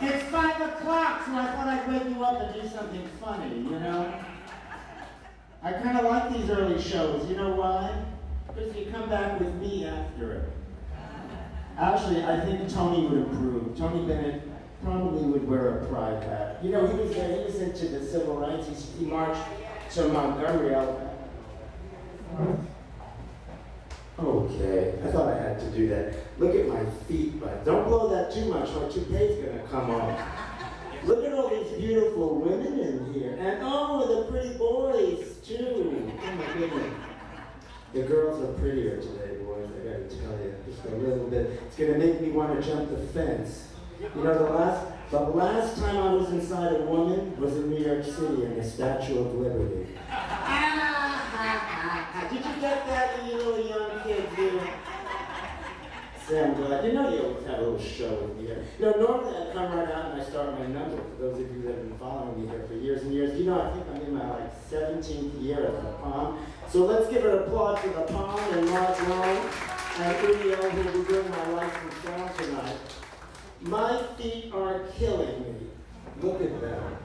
It's 5 o'clock, so I thought I'd wake you up and do something funny, you know? I kind of like these early shows, you know why? Because you come back with me after it. Actually, I think Tony would approve. Tony Bennett probably would wear a pride hat. You know, he was into the civil rights. He marched to Montgomery, Alabama. Okay, I thought I had to do that. Look at my feet, but don't blow that too much, my toupee's gonna come off. Look at all these beautiful women in here. And oh, the pretty boys, too. Oh my goodness. The girls are prettier today, boys, I gotta tell you. Just a little bit. It's gonna make me want to jump the fence. You know, the last time I was inside a woman was in New York City in the Statue of Liberty. Did you get that, you little young kids, you? Say, I'm glad. You know you always have a little show with me here. You know, normally I come right out and I start my number, for those of you that have been following me here for years and years. You know, I think I'm in my 17th year of the Palm. So let's give an applaud for the Palm and Mark Long and Uriel, who will be doing my licensed sound tonight. My feet are killing me. Look at them.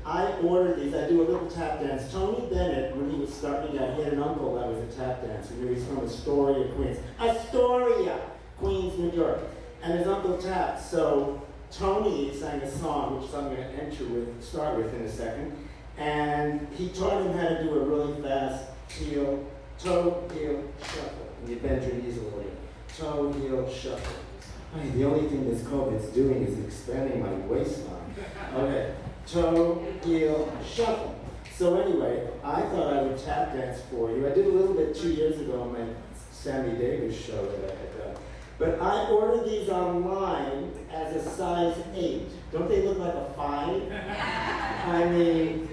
I ordered these. I do a little tap dance. Tony Bennett, when he was starting out, he had an uncle that was a tap dancer. He was from Astoria, Queens. Astoria, Queens, New York. And his uncle tapped. So Tony sang a song, which I'm going to start with in a second. And he taught him how to do a really fast toe, heel, shuffle. And you bend your knees a little bit. Toe, heel, shuffle. Hey, the only thing this COVID's doing is expanding my waistline. Okay. Toe, heel, shuffle. So anyway, I thought I would tap dance for you. I did a little bit 2 years ago on my Sammy Davis show that I had done. But I ordered these online as a size 8. Don't they look like a 5? I mean,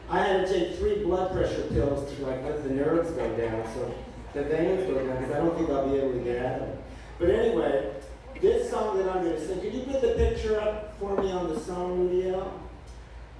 I had to take 3 blood pressure pills to like let the nerves go down, so the veins go down, because I don't think I'll be able to get at them. But anyway, this song that I'm going to sing, could you put the picture up for me on the song, Uriel?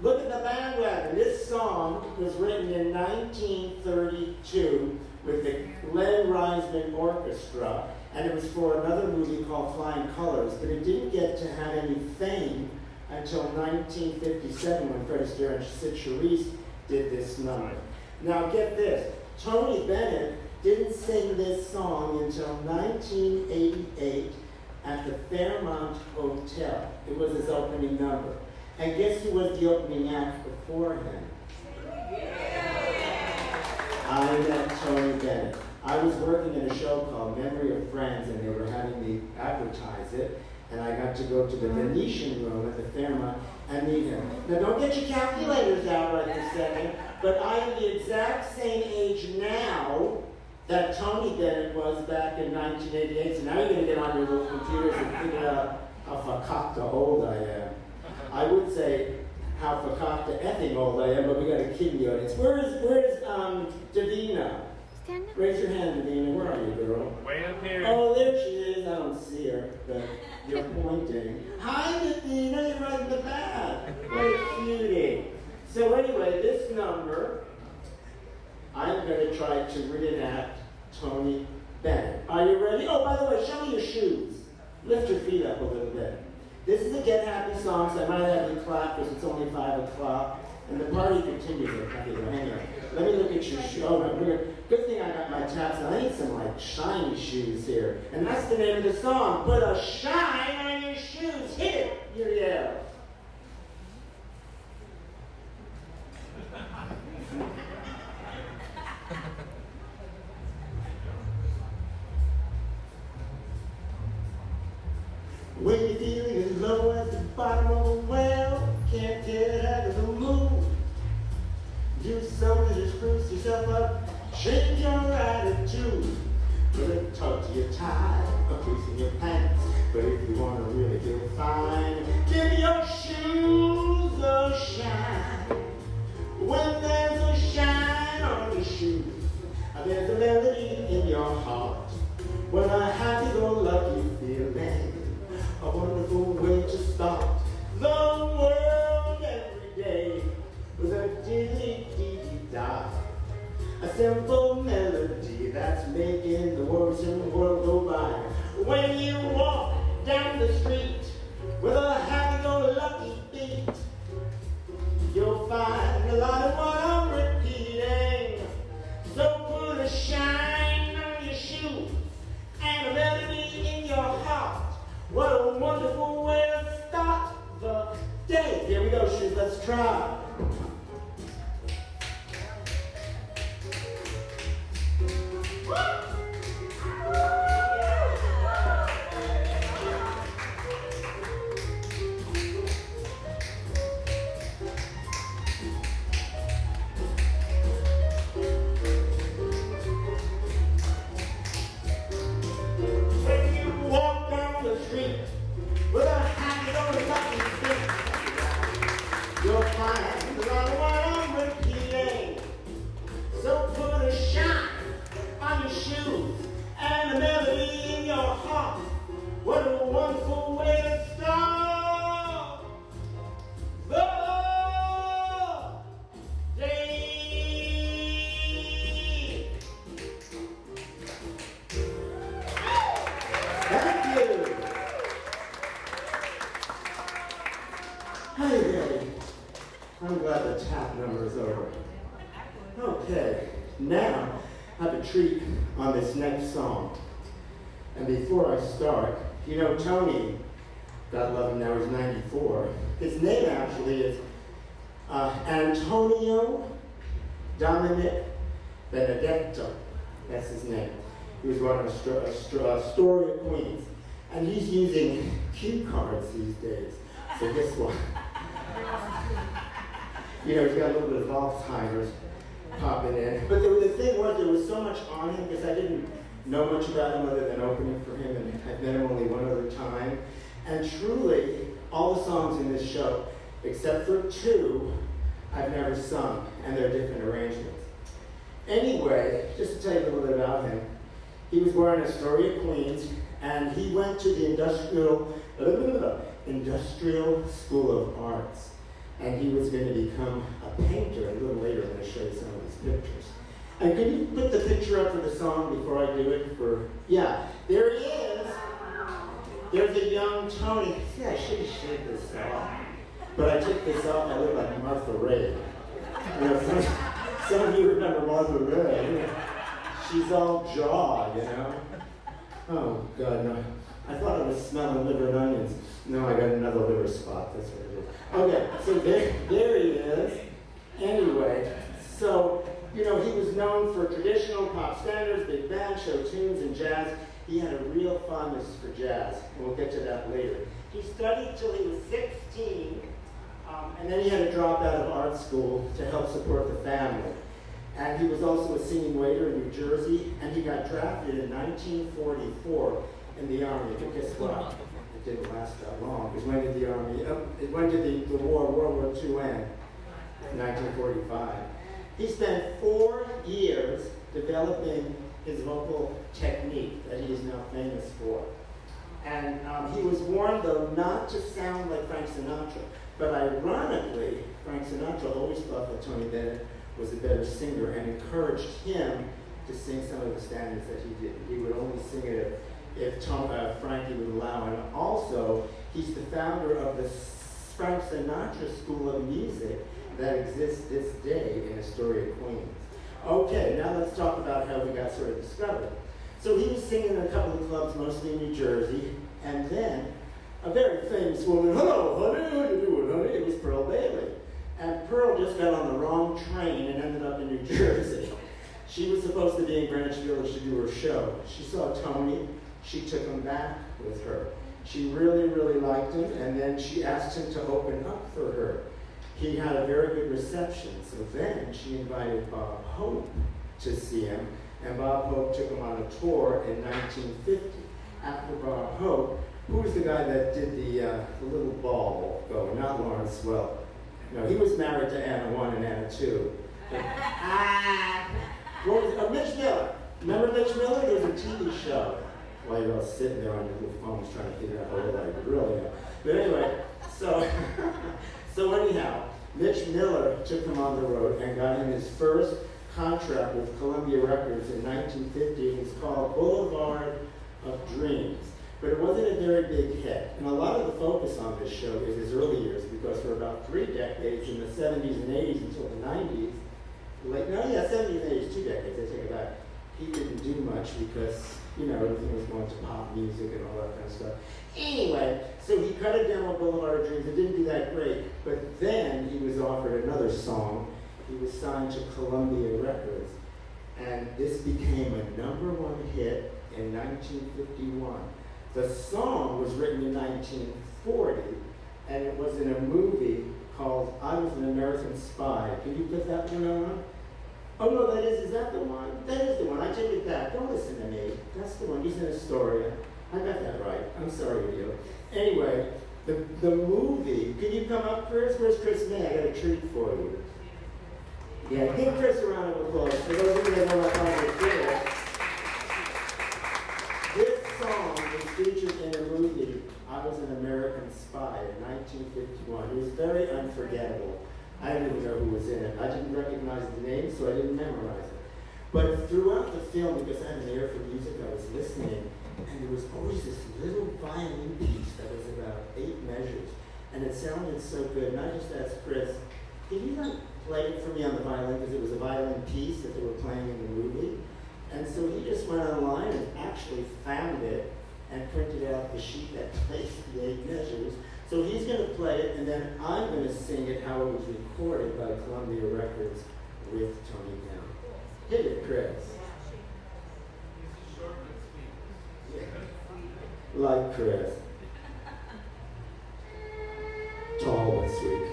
Look at the bandwagon. This song was written in 1932 with the Len Reisman Orchestra, and it was for another movie called Flying Colors, but it didn't get to have any fame until 1957 when Fred Astaire and Sid Charisse did this number. Now get this, Tony Bennett didn't sing this song until 1988 at the Fairmont Hotel. It was his opening number. And guess who was the opening act before him? I met Tony Bennett. I was working in a show called Memory of Friends, and they were having me advertise it, and I got to go to the Venetian room at the Fairmont and meet him. Now don't get your calculators out right this second, but I am the exact same age now that Tony Bennett was back in 1988, so now you're going to get on your little computers and figure out how fakakta old I am. I would say how fakakta effing old I am, but we got a kid in the audience. Where is Davina? Raise your hand, Davina. Where are you, girl? Way up here. Oh, there she is. I don't see her, but you're pointing. Hi, Davina. You're right in the back. What a cutie. So anyway, this number, I'm going to try to reenact Tony Bennett. Are you ready? Oh, by the way, show me your shoes. Lift your feet up a little bit. This is a Get Happy song, so I might have you clap because it's only 5 o'clock. And the party continues at Cafe Bohemio. Let me look at your shoes. Oh, no, good thing I got my taps on. I need some like shiny shoes here. And that's the name of the song. Put a shine on your shoes. Hit it, Uriel. When you're feeling as low as the bottom of a well, can't get out of the mood. Do something to spruce yourself up, change your attitude. Put a toe to your tie, a crease in your pants. But if you want to really feel fine, give your shoes a shine. When there's a shine on your shoes, there's a melody in your heart. When a happy-go-lucky feeling, a wonderful way to start the world every day with a diddy-dee-dee-da. A simple melody that's making the worrisome world go by. When you walk Hey, hey. I'm glad the tap number is over. Okay, now I have a treat on this next song. And before I start, you know Tony, God love him, now he's 94. His name actually is Antonio Dominic Benedetto. That's his name. He was running a story of Queens. And he's using cue cards these days. So guess what? You know, he's got a little bit of Alzheimer's popping in. But the thing was, there was so much on him because I didn't know much about him other than opening for him, and I've met him only one other time. And truly, all the songs in this show, except for two, I've never sung, and they're different arrangements. Anyway, just to tell you a little bit about him, he was born in Astoria, Queens, and he went to the Industrial School of Arts. And he was going to become a painter. A little later, I'm going to show you some of his pictures. And can you put the picture up for the song before I do it? Yeah, there he is. There's a young Tony. See, I should have shaved this off. But I took this off. I look like Martha Ray. You know, some of you remember Martha Ray. She's all jaw, you know. Oh, God, no. I thought I was smelling liver and onions. No, I got another liver spot. That's what it is. Okay, so there he is. Anyway, so, you know, he was known for traditional pop standards, big band, show tunes, and jazz. He had a real fondness for jazz, and we'll get to that later. He studied till he was 16, and then he had to drop out of art school to help support the family. And he was also a singing waiter in New Jersey, and he got drafted in 1944 in the Army. But guess what? It didn't last that long, because when did the Army, when did the war, World War II end? 1945. He spent 4 years developing his vocal technique that he is now famous for. And he was warned, though, not to sound like Frank Sinatra. But ironically, Frank Sinatra always thought that Tony Bennett was a better singer and encouraged him to sing some of the standards that he didn't. He would only sing it if Frankie would allow. And also, he's the founder of the Frank Sinatra School of Music that exists this day in Astoria, Queens. Okay, now let's talk about how he got sort of discovered. So he was singing in a couple of clubs, mostly in New Jersey, and then a very famous woman, hello, honey, how you doing, honey? It was Pearl Bailey. And Pearl just got on the wrong train and ended up in New Jersey. She was supposed to be in Greenwich Village to do her show. She saw Tony. She took him back with her. She really, really liked him, and then she asked him to open up for her. He had a very good reception, so then she invited Bob Hope to see him, and Bob Hope took him on a tour in 1950. After Bob Hope, who was the guy that did the little ball going? Not Lawrence Swell. No, he was married to Anna 1 and Anna 2. What was it? Mitch Miller. Remember Mitch Miller? There was a TV show. While you're all sitting there on your little phones trying to figure out what I really know. But anyway, so anyhow, Mitch Miller took him on the road and got him his first contract with Columbia Records in 1950. It was called Boulevard of Dreams. But it wasn't a very big hit. And a lot of the focus on this show is his early years, because for about 3 decades, in the 70s and 80s until the 90s, 70s and 80s, 2 decades, I take it back, he didn't do much because, you know, everything was going to pop music and all that kind of stuff. Anyway, so he cut a demo of Boulevard of Dreams. It didn't do that great. But then he was offered another song. He was signed to Columbia Records. And this became a #1 hit in 1951. The song was written in 1940, and it was in a movie called I Was an American Spy. Can you put that one on? Oh no, is that the one? That is the one, I take it back. Don't listen to me. That's the one, he's in Astoria. I got that right, I'm sorry with you. Anyway, the movie, can you come up first? Where's Chris May? I got a treat for you. Yeah, give Chris a round of applause. For those of you that know what I'm talking about. This song was featured in a movie, I Was an American Spy, in 1951. It was very unforgettable. I didn't even know who was in it. I didn't recognize the name, so I didn't memorize it. But throughout the film, because I had an ear for music, I was listening, and there was always this little violin piece that was about 8 measures, and it sounded so good. And I just asked Chris, can you not play it for me on the violin, because it was a violin piece that they were playing in the movie? And so he just went online and actually found it and printed out the sheet that plays the 8 measures. So he's going to play it, and then I'm going to sing it how it was recorded by Columbia Records with Tony Bennett. Hit it, Chris. Yeah. Like Chris. Tall but sweet.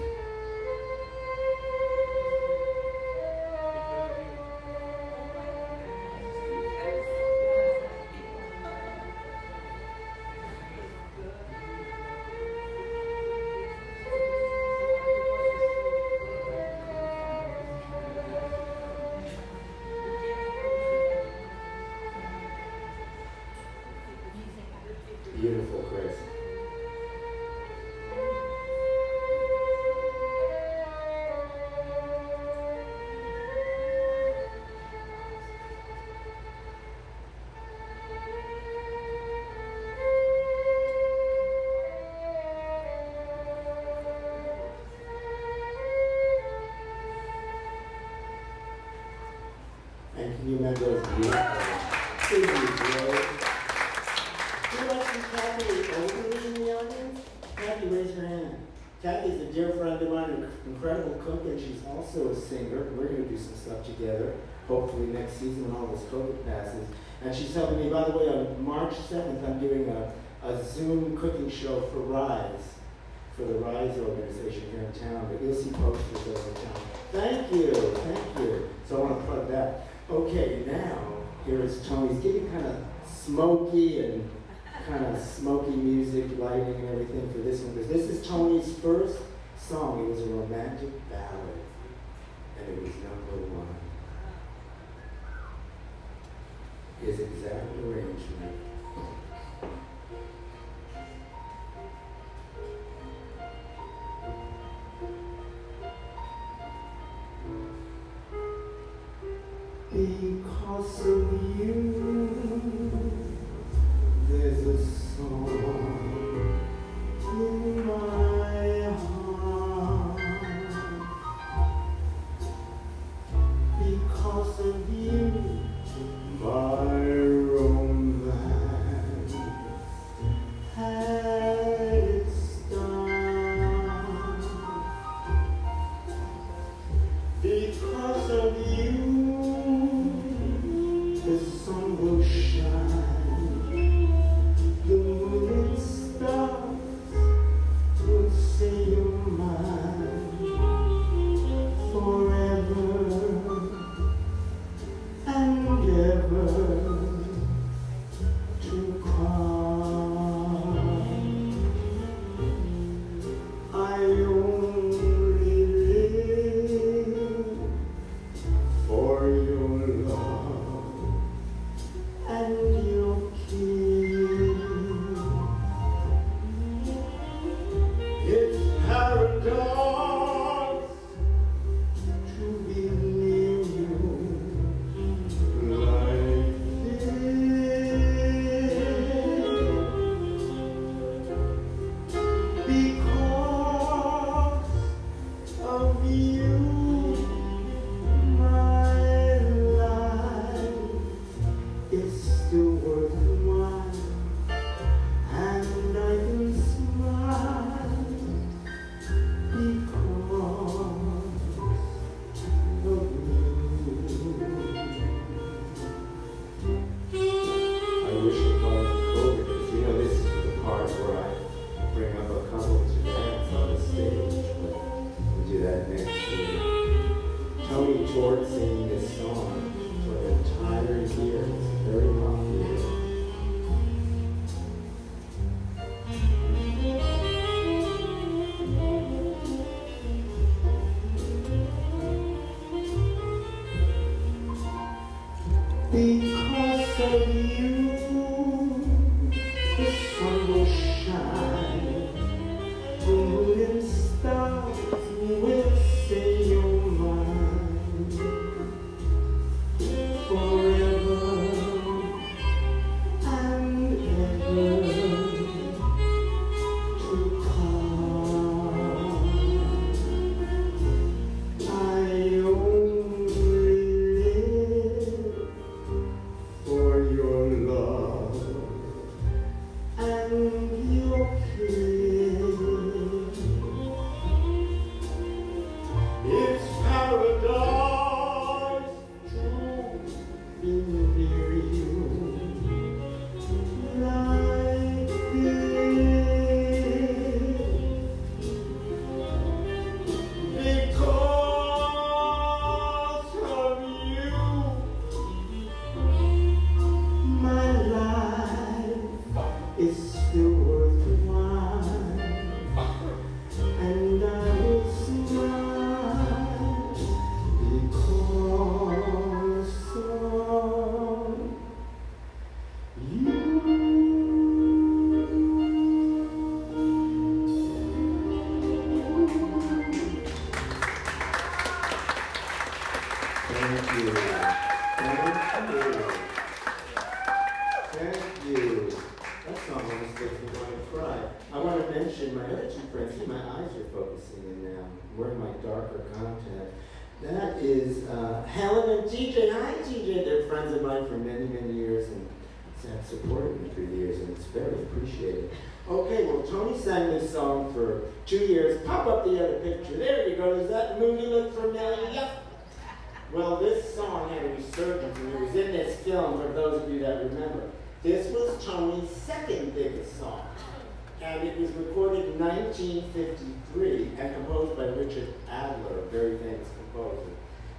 Beautiful, Chris. And can you remember those beautiful? Kathy Oakley in the audience? Kathy, raise her hand. Kathy is a dear friend of mine, an incredible cook, and she's also a singer. We're going to do some stuff together, hopefully next season when all this COVID passes. And she's helping me. By the way, on March 7th, I'm doing a Zoom cooking show for Rise, for the Rise organization here in town. But you'll see posters over town. Thank you, thank you. So I want to plug that. Okay, now, here is Tony's getting kind of smoky and kind of smoky music, lighting and everything for this one, because this is Tony's first song. It was a romantic ballad, and it was #1. His exact arrangement. Because of you, there's a song in my heart. Because of you, my romance had its start. Because of you, the sun will shine, the moon and stars will say you're mine forever and ever to come. I only live for your love and your kiss. It's paradise to be near you like this, because of you, my life is still worthwhile, and I can smile because of you. I wish it wasn't COVID, because you know this is the part where I bring up a couple to dance on the stage, but we'll do that next year. Tony toured singing this song for an entire year. It's very popular. Because of you, the sun will shine, the moon and stars will say you're mine forever and mentioned my other two friends. See, my eyes are focusing in now. I'm wearing my darker contact. That is Helen and TJ. Hi, TJ. They're friends of mine for many, many years and have supported me for years, and it's very appreciated. Okay, well, Tony sang this song for 2 years. Pop up the other picture. There you go. Does that movie look familiar? Yep. Well, this song had a resurgence, and it was in this film, for those of you that remember. This was Tony's second biggest song, and it was recorded in 1953 and composed by Richard Adler, a very famous composer.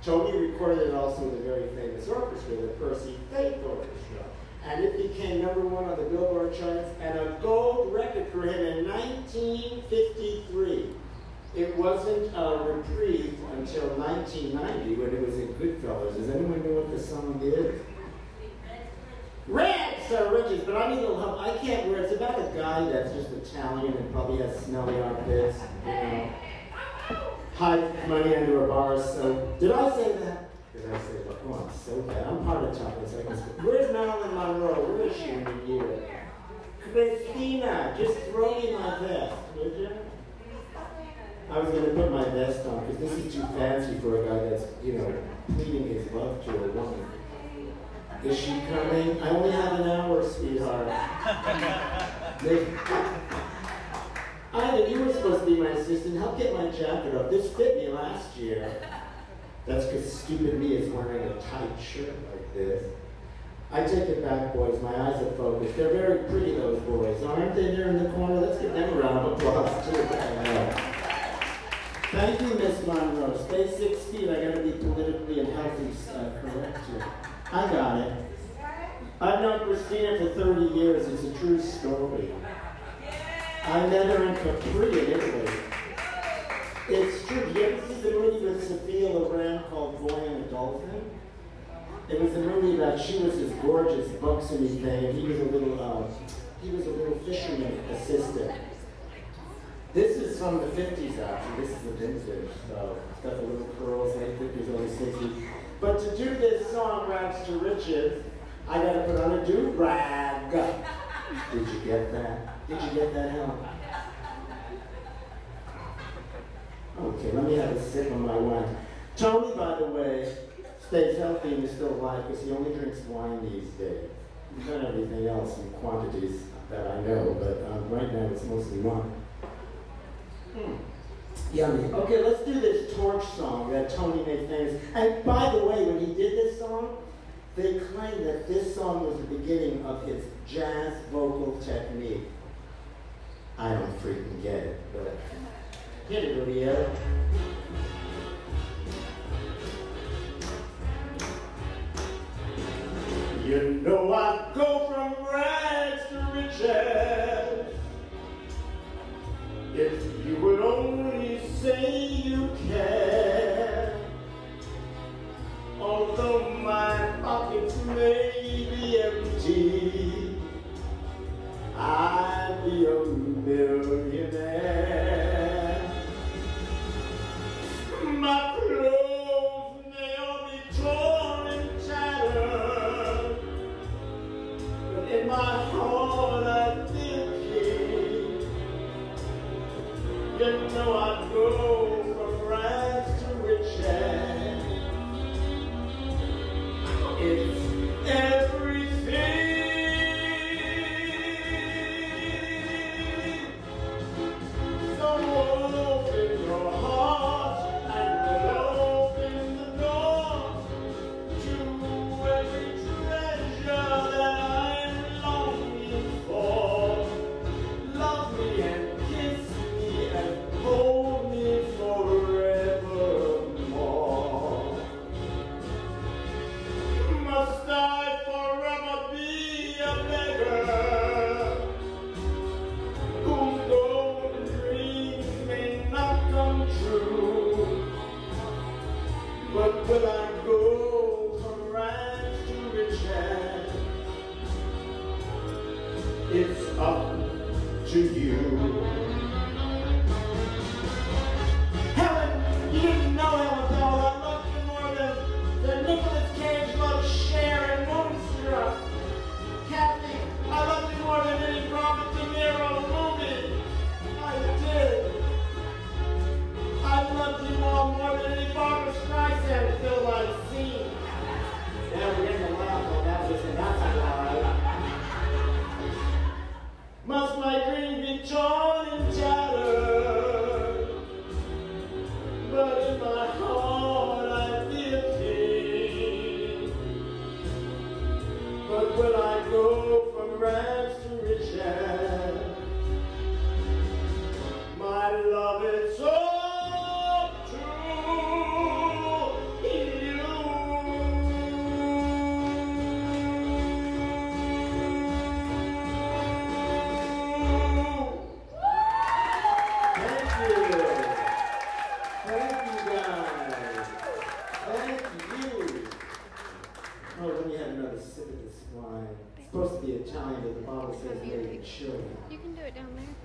Tony recorded it also with a very famous orchestra, the Percy Faith Orchestra, and it became #1 on the Billboard charts and a gold record for him in 1953. It wasn't reprieved until 1990 when it was in Goodfellas. Does anyone know what the song is? Rags are riches, but I need a little help. I can't wear it. It's about a guy that's just Italian and probably has smelly armpits, you know. Hides money under a bar, so. Did I say that? Did I say that? Oh, I'm so bad. I'm part of chocolate seconds. Where's Marilyn Monroe? Where is she in the year? Christina, just throw me my vest, would you? I was going to put my vest on because this is too fancy for a guy that's, you know, pleading his love to a woman. Is she coming? I only have an hour, sweetheart. Ivan, you were supposed to be my assistant. Help get my jacket up. This fit me last year. That's because stupid me is wearing a tight shirt like this. I take it back, boys. My eyes are focused. They're very pretty, those boys. Aren't they there in the corner? Let's give them a round of applause, too. Thank you, Miss Monroe. Stay 6 feet. I gotta be politically and healthy correct here. I got it. I've known Christina for 30 years. It's a true story. I met her in Capri in Italy. It's true. Did you ever see the movie with Sophia Loren called Boy and a Dolphin? It was a movie about she was this gorgeous, buxom-y thing, and he was a little fisherman assistant. This is from the 50s, actually. This is the vintage, so it's got the little curls, late 50s, early 60s. But to do this song, Rags to Riches, I gotta put on a do-rag. Did you get that? Did you get that, Helen? Okay, let me have a sip of my wine. Tony, by the way, stays healthy and is still alive because he only drinks wine these days. He's done everything else in quantities that I know, but right now it's mostly wine. Yummy. Okay, let's do this Torch song that Tony made famous. And by the way, when he did this song, they claim that this song was the beginning of his jazz vocal technique. I don't freaking get it, but hit it, Olivia. You know I'd go from rags to riches if you would only say you care. Although my pockets may be empty, I'd be a millionaire. My clothes may all be torn and tattered, but in my heart I feel king. You know I'd go from rags to riches. It's everything. So open your heart and we'll open the door to every treasure that I'm longing for. Love me and kiss me and hold me forevermore. Must I forever be a beggar whose golden dreams may not come true? But will I go from rags to riches? It's up to you. Helen, you didn't know Helen Powell. I loved you more than Nicolas Cage loves Cher and Moonstruck. Kathy, I loved you more than any Robert De Niro movie.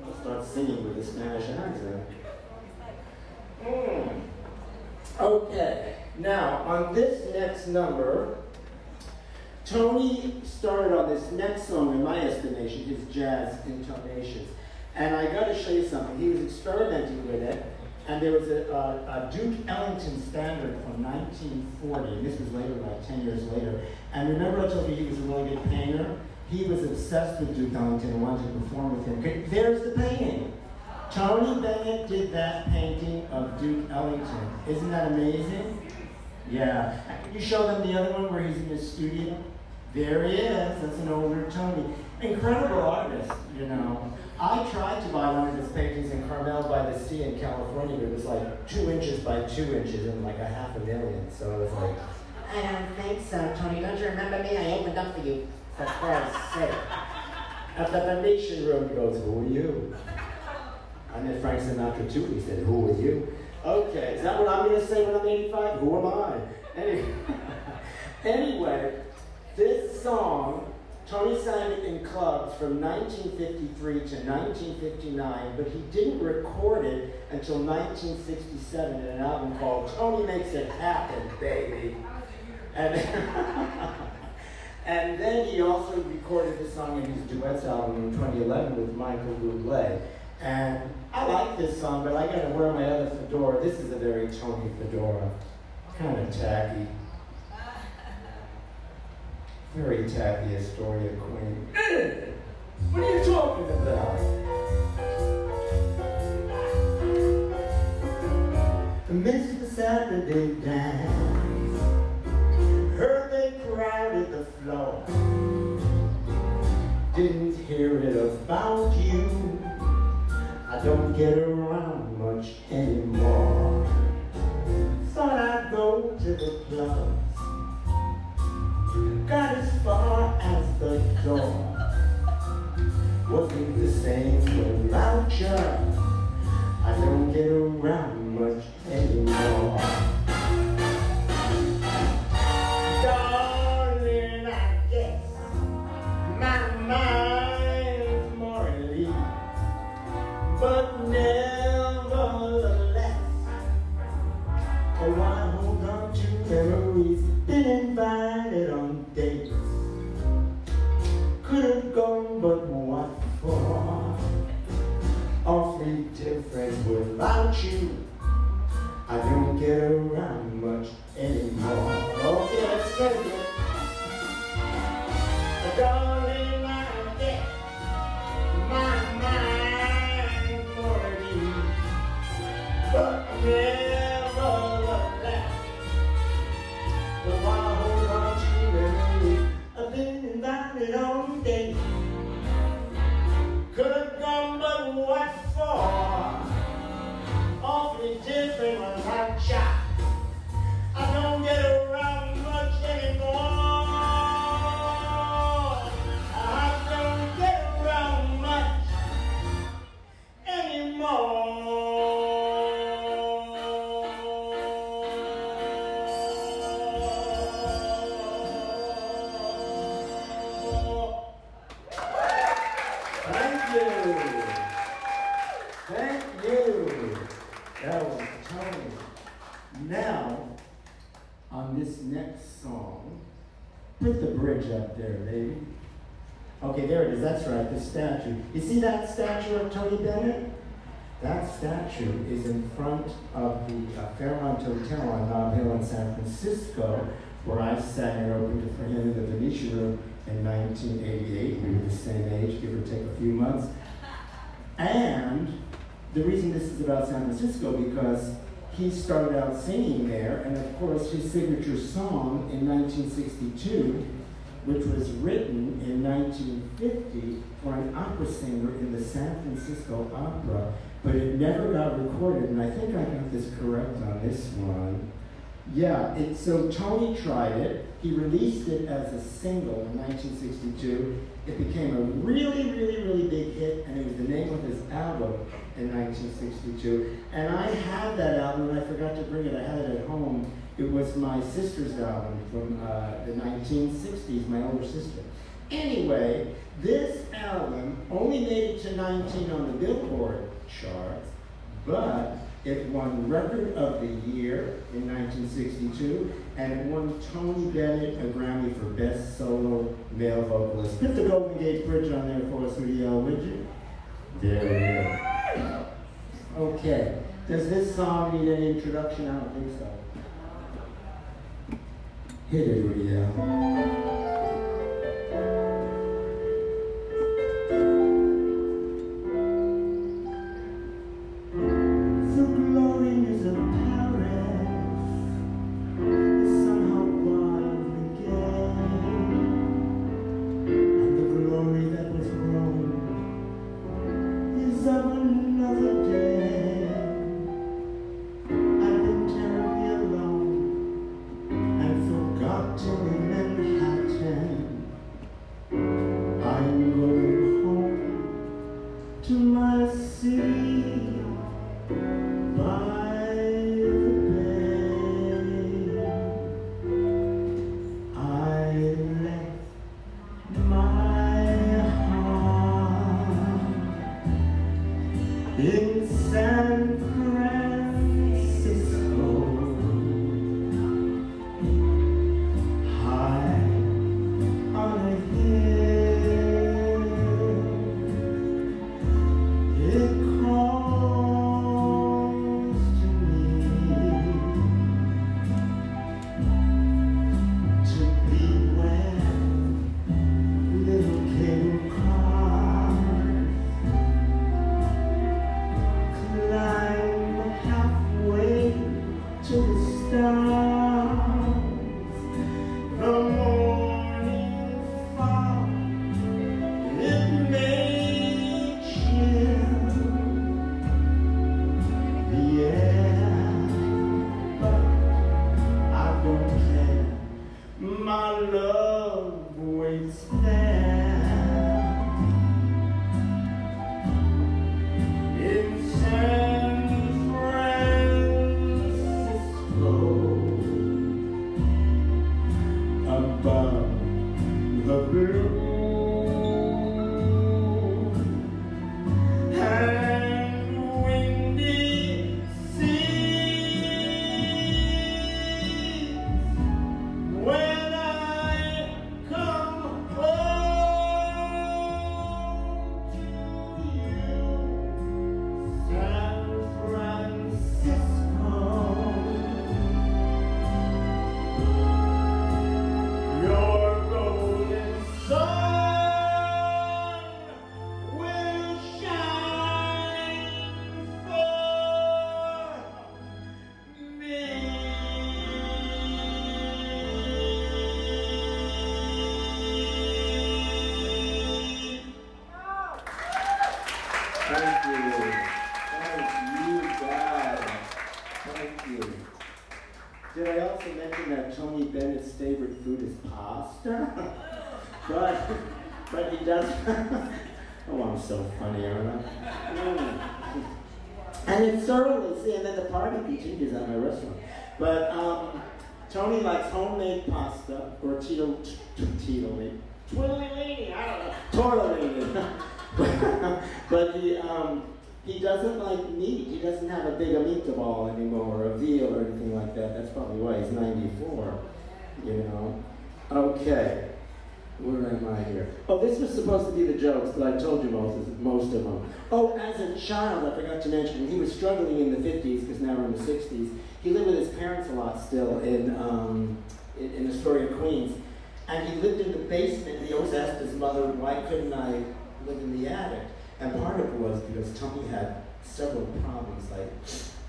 I'll start singing with a Spanish accent. Okay, now on this next number, Tony started on this next song, in my estimation, his jazz intonations. And I got to show you something. He was experimenting with it, and there was a Duke Ellington standard from 1940, and this was later, like 10 years later. And remember I told you he was a really good painter? He was obsessed with Duke Ellington and wanted to perform with him. Okay, there's the painting. Tony Bennett did that painting of Duke Ellington. Isn't that amazing? Yeah. Can you show them the other one where he's in his studio? There he is. That's an older Tony. Incredible artist, you know. I tried to buy one of his paintings in Carmel by the Sea in California, but it was like 2 inches by 2 inches and like $500,000. So I was like, I don't think so, Tony. Don't you remember me? I opened up for you, for Christ's sake. At the Venetian room, he goes, who are you? And then Frank Sinatra too, he said, who are you? Okay, is that what I'm going to say when I'm 85? Who am I? Anyway, this song, Tony sang it in clubs from 1953 to 1959, but he didn't record it until 1967 in an album called Tony Makes It Happen, Baby. And, and then he also recorded the song in his duets album in 2011 with Michael Bublé. And I like this song, but I gotta wear my other fedora. This is a very Tony fedora. Kind of tacky. Very tacky Astoria Queen. What are you talking about? Missed the Saturday dance. Heard they crowded the floor. Didn't hear it about you. I don't get around much anymore. Thought I'd go to the clubs. Got as far as the door. Wasn't the same without you. I don't get around much anymore. Darling, I guess my mind's more at ease. But nevertheless, oh, I hold on to memories. Been invited on dates. Could have gone, but what for? Awfully different without you. I don't get around much anymore. Okay, let's get it. Darling, I get my mind more at ease. But nevertheless, oh, I hold on to memories. I've been invited on dates. Could have gone, but what for? Awfully different without ya. I don't get around much anymore. I don't get around much anymore. Thank you. Thank you. That was Tony. Now, on this next song, put the bridge up there, baby. Okay, there it is. That's right, the statue. You see that statue of Tony Bennett? That statue is in front of the Fairmont Hotel on Nob Hill in San Francisco, where I sang and opened it for him in the Venetian room in 1988. We were the same age, give or take a few months. And the reason this is about San Francisco, because he started out singing there, and of course his signature song in 1962, which was written in 1950 for an opera singer in the San Francisco Opera, but it never got recorded, and I think I got this correct on this one. Yeah, so Tony tried it. He released it as a single in 1962. It became a really, really, really big hit, and it was the name of his album in 1962. And I had that album, and I forgot to bring it. I had it at home. It was my sister's album from the 1960s, my older sister. Anyway, this album only made it to 19 on the Billboard charts, but it won Record of the Year in 1962, and it won Tony Bennett a Grammy for Best Solo Male Vocalist. Put the Golden Gate Bridge on there for us, would you? There we go. Okay. Does this song need an introduction? I don't think so. Hit it, Uriel. Did I also mention that Tony Bennett's favorite food is pasta? but he does. Oh, I'm so funny, aren't I? And it's thoroughly, see, and then the party continues at my restaurant. But Tony likes homemade pasta or twiddly-leeny, I don't know, tortellini. But he doesn't like meat. He doesn't have a big meatball anymore, or a veal or anything like that. That's probably why he's 94, you know. Okay, where am I here? Oh, this was supposed to be the jokes, but I told you most of them. Oh, as a child, I forgot to mention, when he was struggling in the 50s, because now we're in the 60s, he lived with his parents a lot still in Astoria, Queens. And he lived in the basement. He always asked his mother, why couldn't I live in the attic? And part of it was because Tony had several problems, like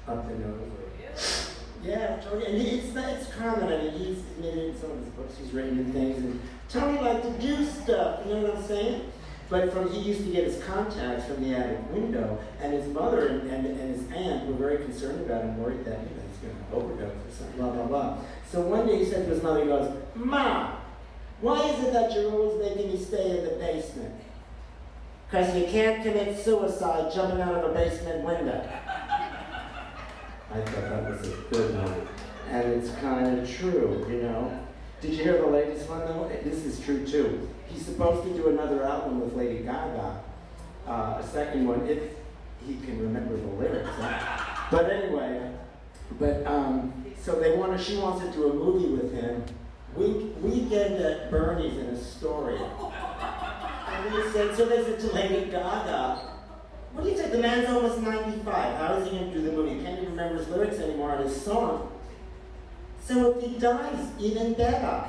up the nose. Yeah, Tony, and it's common. I mean, he's made it in some of his books, he's written in things. And Tony liked to do stuff, you know what I'm saying? But he used to get his contacts from the attic window, and his mother and his aunt were very concerned about him, worried that, you know, he's going to overdose or something, blah, blah, blah. So one day he said to his mother, he goes, "Mom, why is it that you're always making me stay in the basement?" "Because you can't commit suicide jumping out of a basement window." I thought that was a good one. And it's kind of true, you know. Did you hear the latest one though? This is true too. He's supposed to do another album with Lady Gaga, a second one if he can remember the lyrics. Huh? But anyway, so she wants to do a movie with him. Weekend at Bernie's in Astoria. And they said to Lady Gaga, what do you think? The man's almost 95. How is he going to do the movie? He can't even remember his lyrics anymore on his song. So if he dies, even better.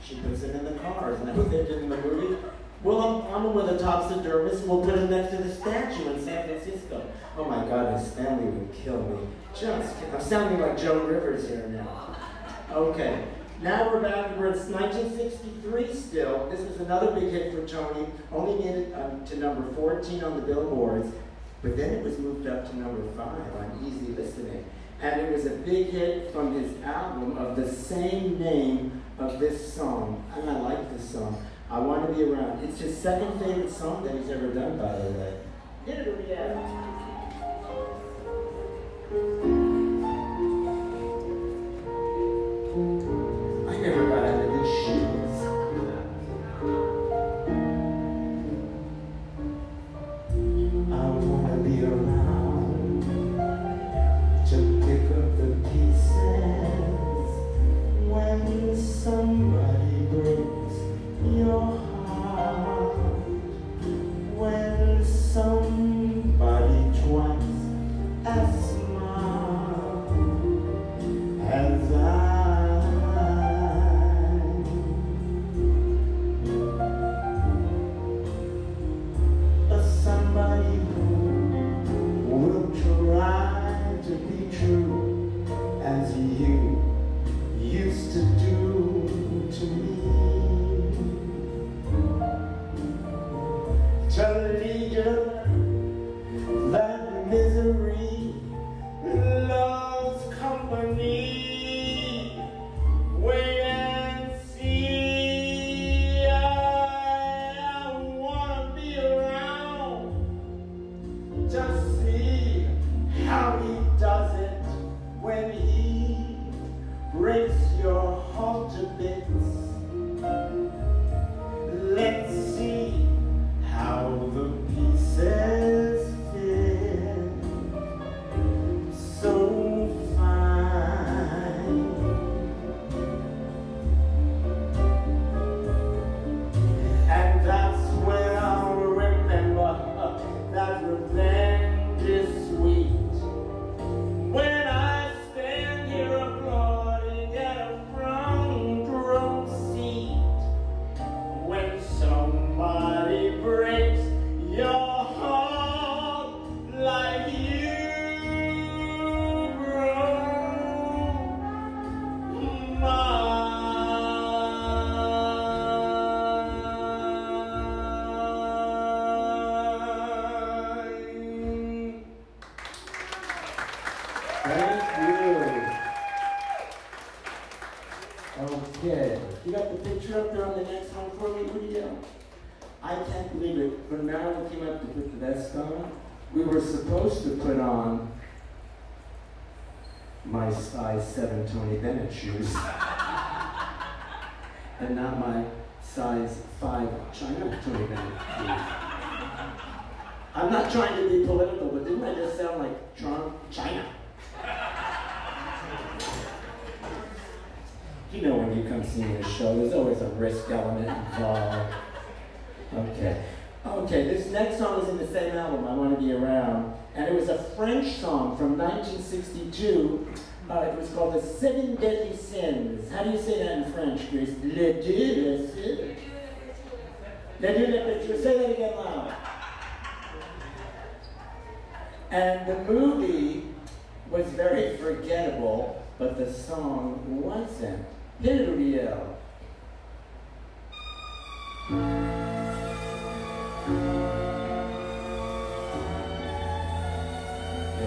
She puts him in the car. Isn't that what they did in the movie? Well, I'm with a taxidermist, and we'll put him next to the statue in San Francisco. Oh my God, his family would kill me. I'm sounding like Joe Rivers here now. Okay, now we're back. It's 1963 still. This was another big hit for Tony. Only made it to number 14 on the billboards, but then it was moved up to number 5 on Easy Listening. And it was a big hit from his album of the same name of this song. And I like this song. I Want to Be Around. It's his second favorite song that he's ever done, by the way. Get it or yeah. I never got out of these shoes. I want to be around to pick up the pieces when somebody breaks your heart, when somebody twice as smart as I. Somebody who will try to be true as you used to do to me. To lead you that misery, love's company. Wait and see. I wanna be around to see how he does it when he breaks your heart to bits. Let's see how the pieces fit so fine. And that's when I'll remember that revenge is sweet. When I stand here applauding at a front row seat. When somebody breaks your heart like you broke mine. Thank you. Okay. You got the picture up there on the next one for me, Lydia? I can't believe it. When Marilyn came up to put the vest on, we were supposed to put on my size 7 Tony Bennett shoes. And not my size 5 China Tony Bennett shoes. I'm not trying to be political, but didn't I just sound like China? You know when you come see me at a show, there's always a risk element involved. Okay, this next song is in the same album, I Want to Be Around, and it was a French song from 1962. It was called The 7 Deadly Sins. How do you say that in French, Chris? Le deux, le sins. Le deux, le deux. Say that again loud. And the movie was very forgettable, but the song wasn't. Hit it, Uriel. I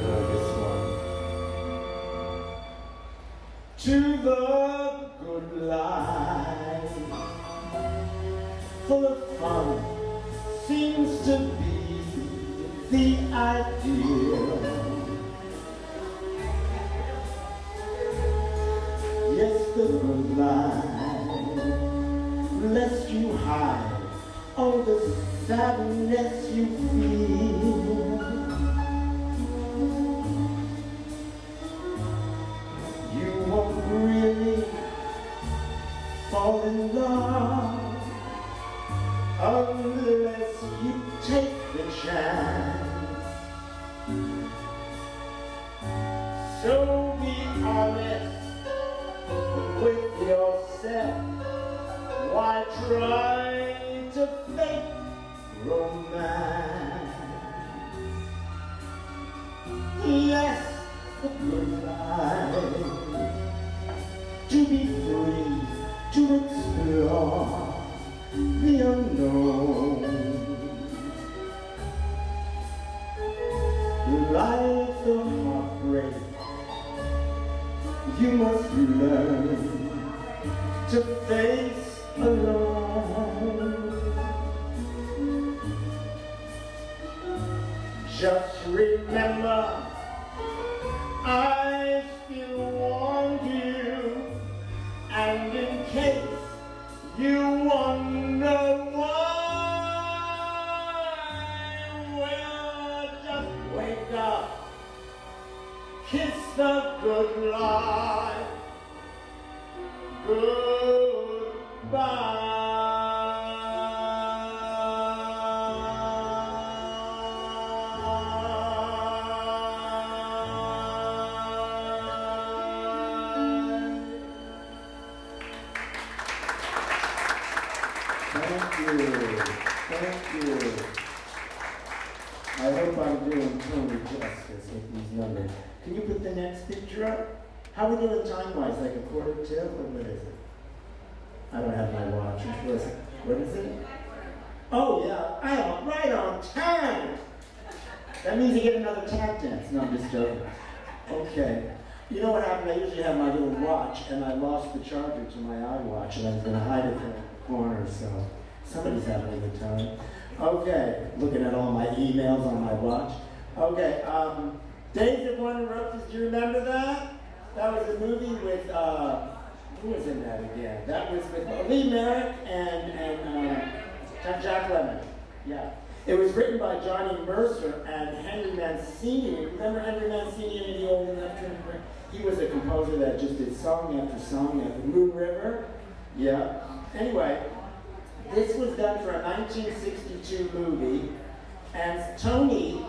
love this one. To the good life, full of fun, seems to be the ideal. Yes, the good light, lest you hide all the sadness you feel. You won't really fall in love unless you take the chance. So be honest with yourself. Why try to fake romance? Yes, the good life, to be free, to explore the unknown. Life's a heartbreak. You must learn to face alone. Just remember, I still want you, and in case you wonder why, well, just wake up, kiss the good life, goodbye. Thank you. I hope I'm doing Tony justice with these numbers. Can you put the next picture up? How are we doing time-wise? Like a 1:45? Or what is it? I don't have my watch. What is it? Oh yeah, I am right on time. That means you get another tap dance. No, I'm just joking. Okay. You know what happened? I usually have my little watch, and I lost the charger to my iWatch, and I was going to hide it in the corner, so somebody's having a good time. Okay, looking at all my emails on my watch. Okay, Days of Wonder Roses, do you remember that? That was a movie with, who was in that again? That was with Lee Merrick and Jack Lemmon. Yeah. It was written by Johnny Mercer and Henry Mancini. Remember Henry Mancini in the old enough to remember? He was a composer that just did song after song after Moon River. Yeah. Anyway, this was done for a 1962 movie, and Tony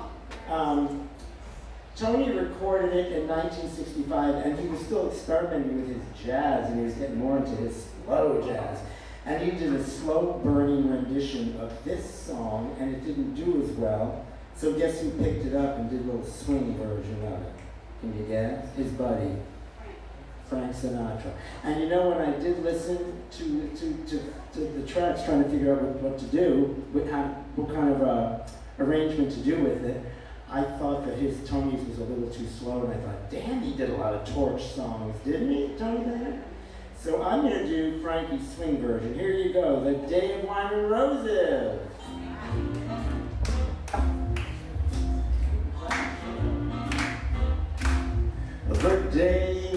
recorded it in 1965, and he was still experimenting with his jazz, and he was getting more into his slow jazz. And he did a slow burning rendition of this song, and it didn't do as well. So guess who picked it up and did a little swing version of it? Can you guess? His buddy, Frank Sinatra. And you know, when I did listen to the tracks, trying to figure out what to do, what kind of arrangement to do with it, I thought that his Tony's was a little too slow, and I thought, damn, he did a lot of torch songs, didn't he, Tony Bennett? So I'm going to do Frankie's swing version. Here you go, The Day of Wine and Roses. The day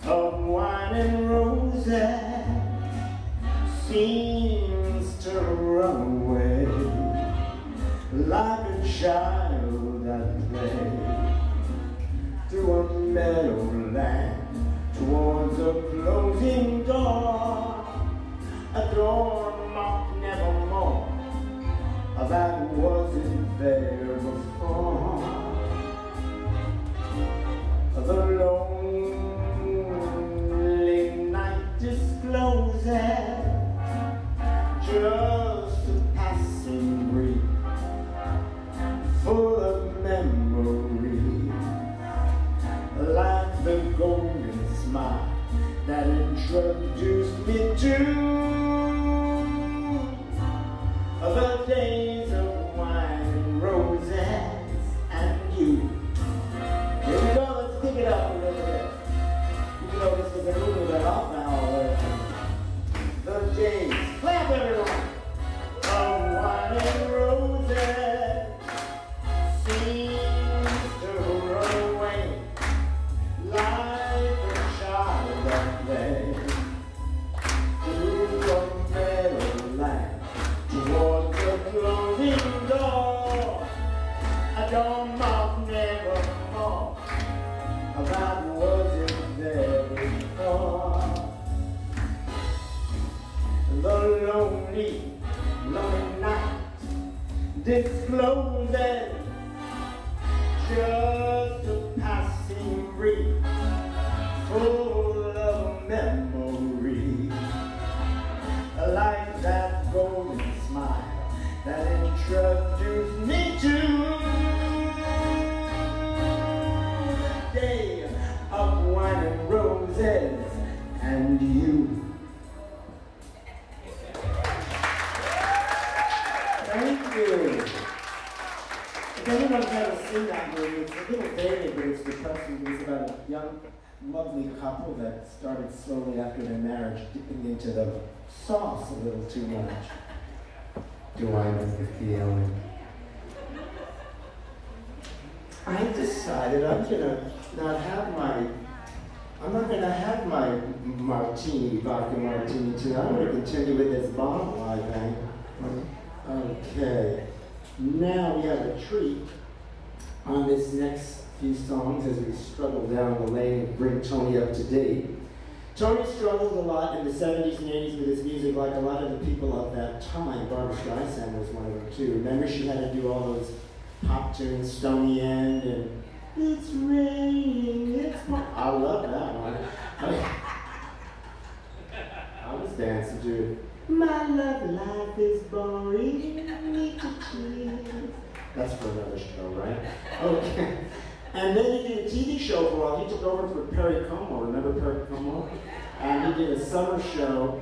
of wine and roses seems to run away like a child at play through a meadowland towards a closing door, a door marked nevermore that wasn't there before. The lonely night discloses just a passing breeze, full of memories, like the golden smile that introduced me to the days of wine and roses. Your mouth never thought about wasn't there before. The lonely, lonely night discloses just a passing breeze full of memory, like that golden smile that introduced me to the day of wine and roses and you. Thank you. If anyone's ever seen that movie, it's a little dated, but it's depressing. It's about a young, lovely couple that started slowly after their marriage dipping into the sauce a little too much. Do I know the feeling? I decided I'm not gonna have my martini, vodka martini tonight. I'm gonna continue with this bottle, I think. Okay. Now we have a treat on this next few songs as we struggle down the lane and bring Tony up to date. Tony struggled a lot in the 70s and 80s with his music, like a lot of the people of that time. Barbra Streisand was one of them too. Remember, she had to do all those pop tunes, Stony End and It's Raining, It's Pouring. I love that one. I was dancing to it. My love life is boring. That's for another show, right? Okay. And then he did a TV show for a while. He took over for Perry Como. Remember Perry Como? And he did a summer show.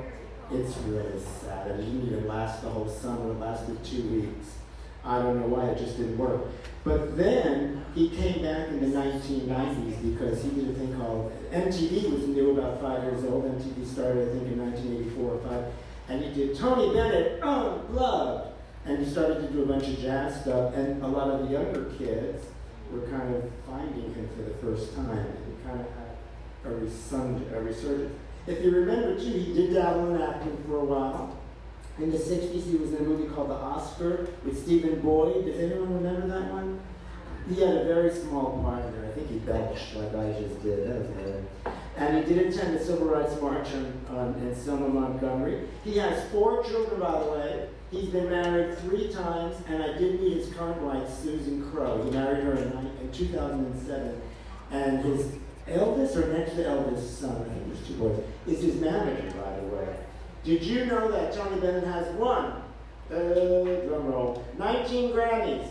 It's really sad. It didn't even last the whole summer. It lasted 2 weeks. I don't know why, it just didn't work. But then he came back in the 1990s because he did a thing called, MTV was new, about 5 years old. MTV started, I think, in 1984 or 5. And he did Tony Bennett Unplugged. And he started to do a bunch of jazz stuff. And a lot of the younger kids were kind of finding him for the first time. And he kind of had a resurgence. If you remember, too, he did dabble in acting for a while. In the 60s, he was in a movie called The Oscar with Stephen Boyd. Does anyone remember that one? He had a very small part in there. I think he belched like I just did. That was good. And he did attend the Civil Rights March in Selma, Montgomery. He has 4 children, by the way. He's been married 3 times, and I did meet his current wife, Susan Crowe. He married her in 2007. And his eldest or next to eldest son, I think there's 2 boys, is his manager, by the way. Did you know that Tony Bennett has won, drum roll, 19 Grammys,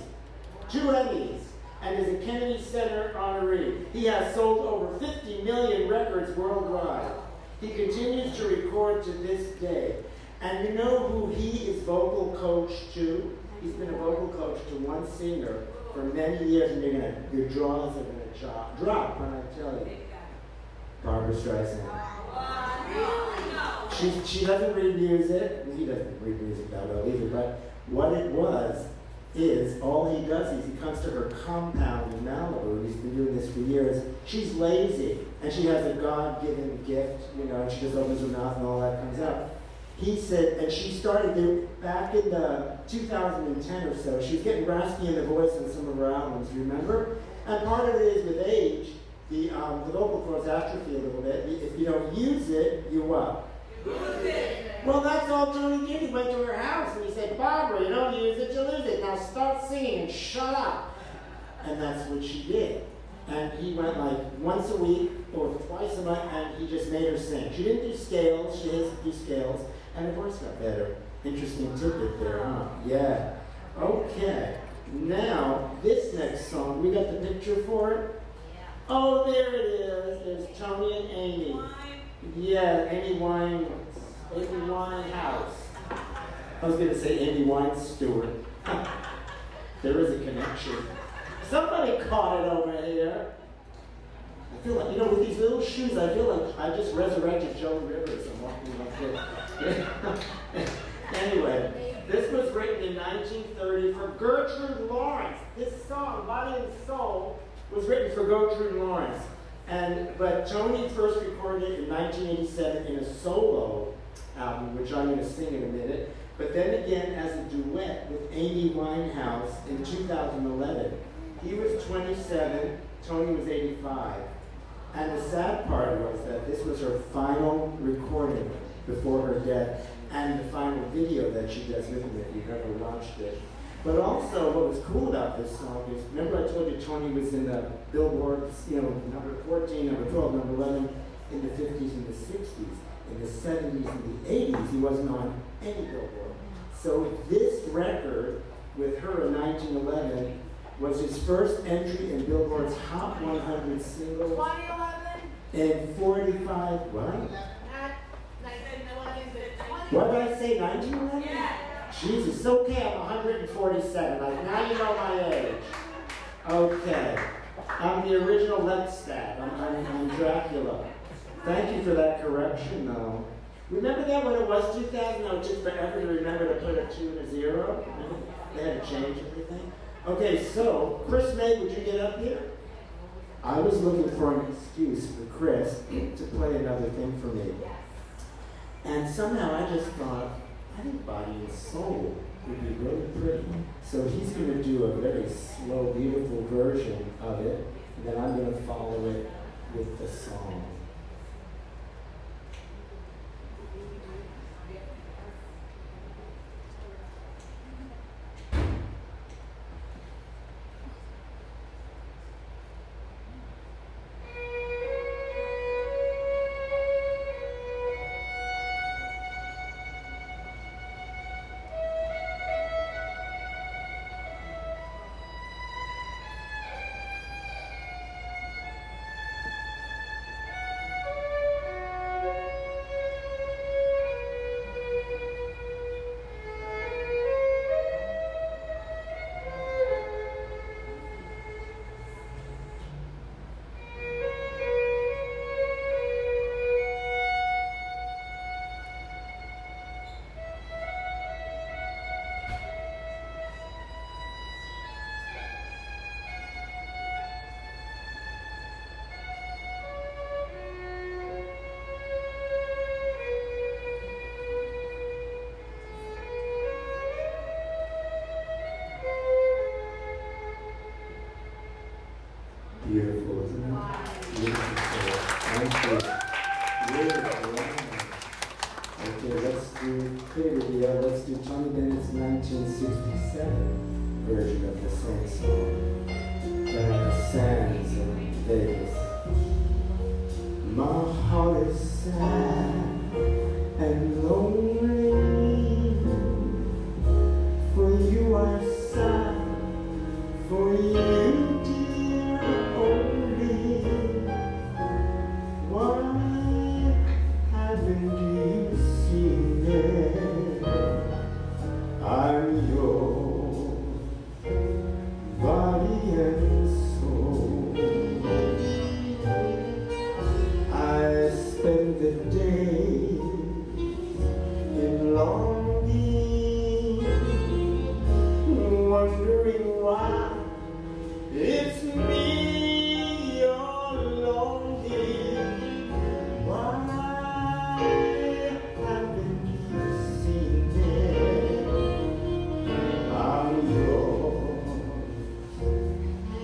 2 Emmys, and is a Kennedy Center honoree. He has sold over 50 million records worldwide. He continues to record to this day. And you know who he is vocal coach to? He's been a vocal coach to one singer for many years, and your jaws are going to drop when I tell you. Barbra Streisand. She doesn't read music. He doesn't read music that well either, but what it was is all he does is he comes to her compound in Malibu. He's been doing this for years. She's lazy, and she has a God-given gift, and she just opens her mouth and all that comes out. He said, and she started back in the 2010 or so, she was getting raspy in the voice on some of her albums, remember? And part of it is with age, the vocal cords atrophy a little bit. If you don't use it, you what? Lose it. Well, that's all Tony did. He went to her house and he said, Barbara, you don't use it, you lose it. Now start singing and shut up. And that's what she did. And he went like once a week or twice a month, and he just made her sing. She didn't do scales. She doesn't do scales. And her voice got better. Interesting tidbit there, huh? Yeah. Okay. Now, this next song, we got the picture for it? Yeah. Oh, there it is. There's Tony and Amy. Yeah, Amy Winehouse. I was going to say Amy Wine-Stewart. There is a connection. Somebody caught it over here. I feel like, with these little shoes, I feel like I just resurrected Joe Rivers. I'm walking like this. Anyway, this was written in 1930 for Gertrude Lawrence. This song, Body and Soul, was written for Gertrude Lawrence. But Tony first recorded it in 1987 in a solo album, which I'm going to sing in a minute. But then again as a duet with Amy Winehouse in 2011. He was 27, Tony was 85. And the sad part was that this was her final recording before her death, and the final video that she does with him, if you've ever watched it. But also, what was cool about this song is, remember I told you Tony was in the Billboards, number 14, number 12, number 11, in the 50s and the 60s. In the 70s and the 80s, he wasn't on any Billboard. So this record, with her in 1911, was his first entry in Billboard's Hot 100 singles. 2011? In 45, what? Not 1911, but What did I say, 1911? Yeah. Jesus, it's okay, I'm 147. Like, now you know my age. Okay. I'm the original Lestat. I'm Dracula. Thank you for that correction, though. Remember that when it was 2000? No, it took forever to remember to put a 2 and a 0? They had to change everything. Okay, so, Chris May, would you get up here? I was looking for an excuse for Chris to play another thing for me. And somehow I just thought, I think Body and Soul would be really pretty. So he's going to do a very slow, beautiful version of it, and then I'm going to follow it with the song. Beautiful, isn't it? Beautiful. Thank you. Beautiful. Okay, let's do clear video. Let's do Tony Bennett's 1967 version of the same song. Down at the sands in Vegas. My heart is sad and lonely. For you I sigh, for you dear only. Why haven't you seen it? I'm yours, body and soul. I spend the day in longing, wondering why it's me you're longing. Why haven't you seen it? I'm yours,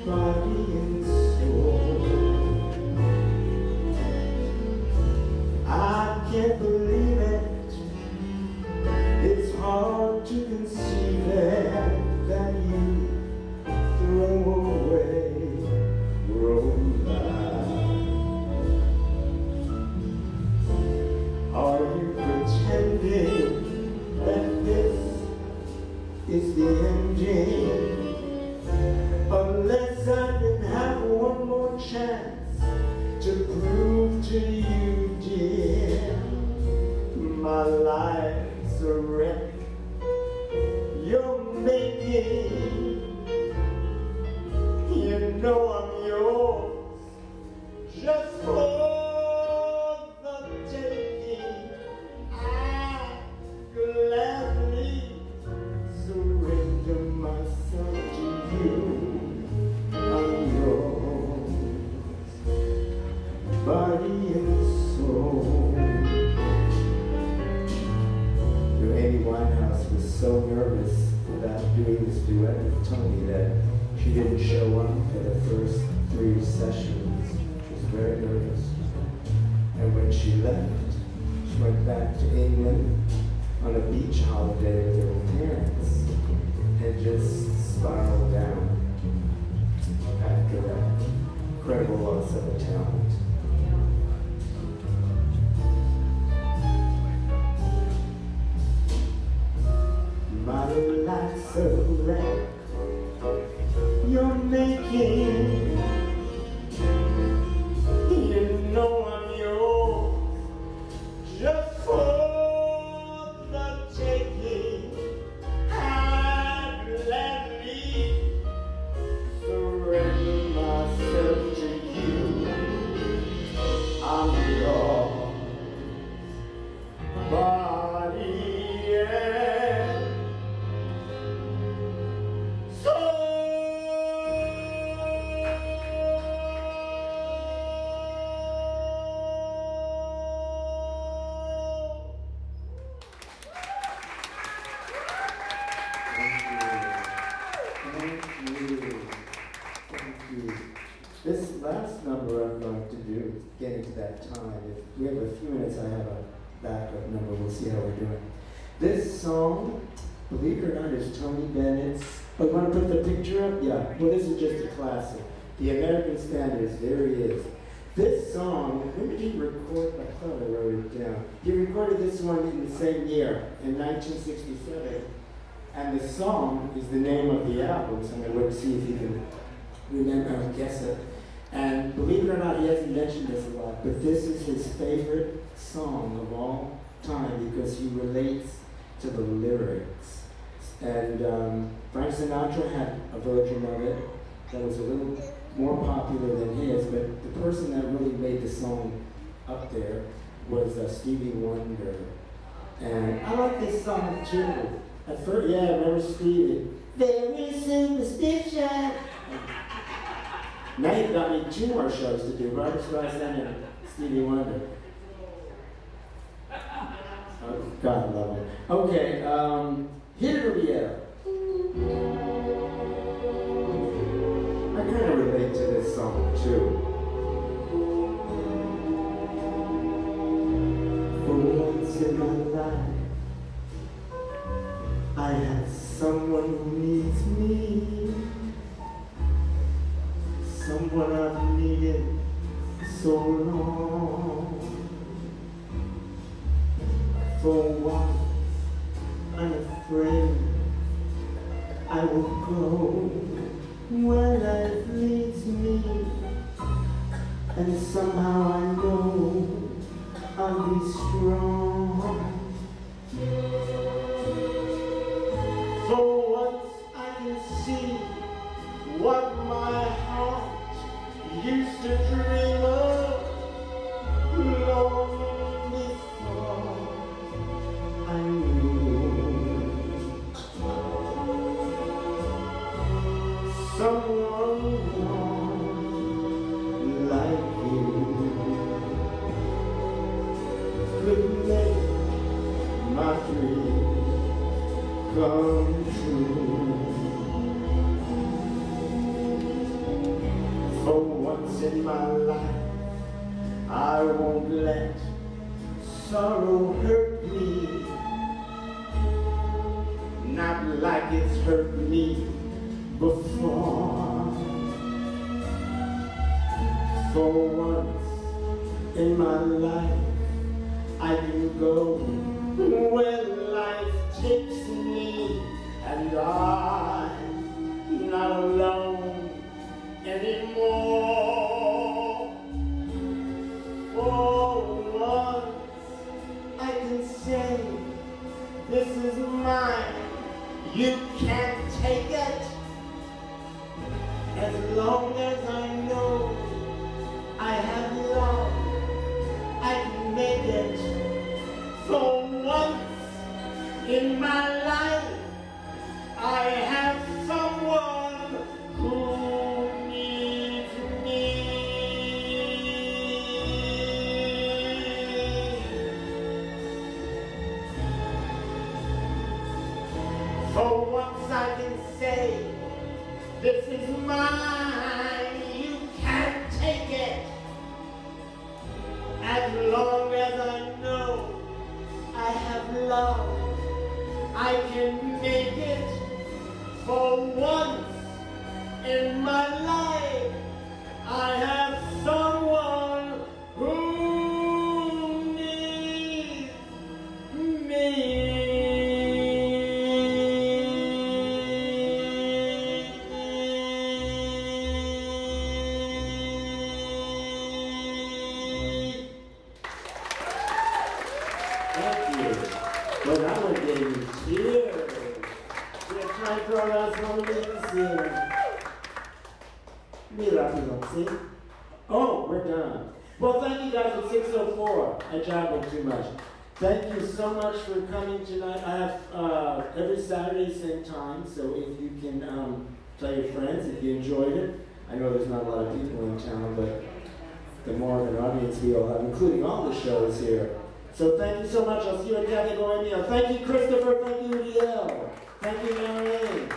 body and soul. I can't believe it. It's hard to conceive it that you throw away romance. Are you pretending that this is the ending? Unless I can have one more chance to prove to you, dear, my life's a wreck you're making. You know I'm yours, just for the taking. I gladly surrender myself to you. I'm yours, body and soul. Amy Winehouse was so nervous about doing this duet with Tony that She didn't show up for the first 3 sessions. She was very nervous. And when she left, she went back to England on a beach holiday with her parents and just spiraled down after that incredible loss of a talent. My life's a wreck you're making. You know I'm yours just for the taking. I'd gladly surrender myself to you. I'm your body and soul. Thank you. This last number I'm going to do, getting to that time, if we have a few minutes, I have a backup number, we'll see how we're doing. This song, believe it or not, is Tony Bennett's. Oh, you want to put the picture up? Yeah, well this is just a classic. The American Standards, there he is. This song, when did he record? I thought I wrote it down. He recorded this one in the same year, in 1967. And the song is the name of the album, so I'm going to look to see if you can remember or guess it. And believe it or not, he hasn't mentioned this a lot, but this is his favorite song of all time because he relates to the lyrics. And Frank Sinatra had a version of it that was a little more popular than his, but the person that really made the song up there was Stevie Wonder. And I like this song too. At first, yeah, I remember Stevie. Very superstition. Now you've got me 2 more shows to do. Barbra Streisand and Stevie Wonder. Oh, God, I love it. Okay, hit it or be out. I kind of relate to this song too. For once in my life, I have someone who needs me. Someone I've needed so long. For once, unafraid, I will go where life leads me. And somehow I know I'll be strong. For once I can see what my heart used to dream of long before I knew someone like you could make my dreams come true. For once in my life, I won't let sorrow hurt me, not like it's hurt me before. For once in my life, I can go where life takes me, and I'm not alone anymore. For once I can say, this is mine, you can't take it. As long as I know I have love, I can make it. For once in my life, I have someone who needs me. For once I can say, this is is mine. You can't take it. As long as I know I have love, I can make it. For once in my life, I have someone who needs me. Thank you. Well, that one gave me tears. We're trying to throw out some of these here. Me rápido, see? Oh, we're done. Well, thank you guys at 6:04. I jabbered too much. Thank you so much for coming tonight. I have every Saturday, same time, so if you can tell your friends if you enjoyed it. I know there's not a lot of people in town, but the more of an audience we all have, including all the shows here. So thank you so much. I'll see you at Cafe Bohemio. Thank you, Christopher. Thank you, Uriel. Thank you, Marianne.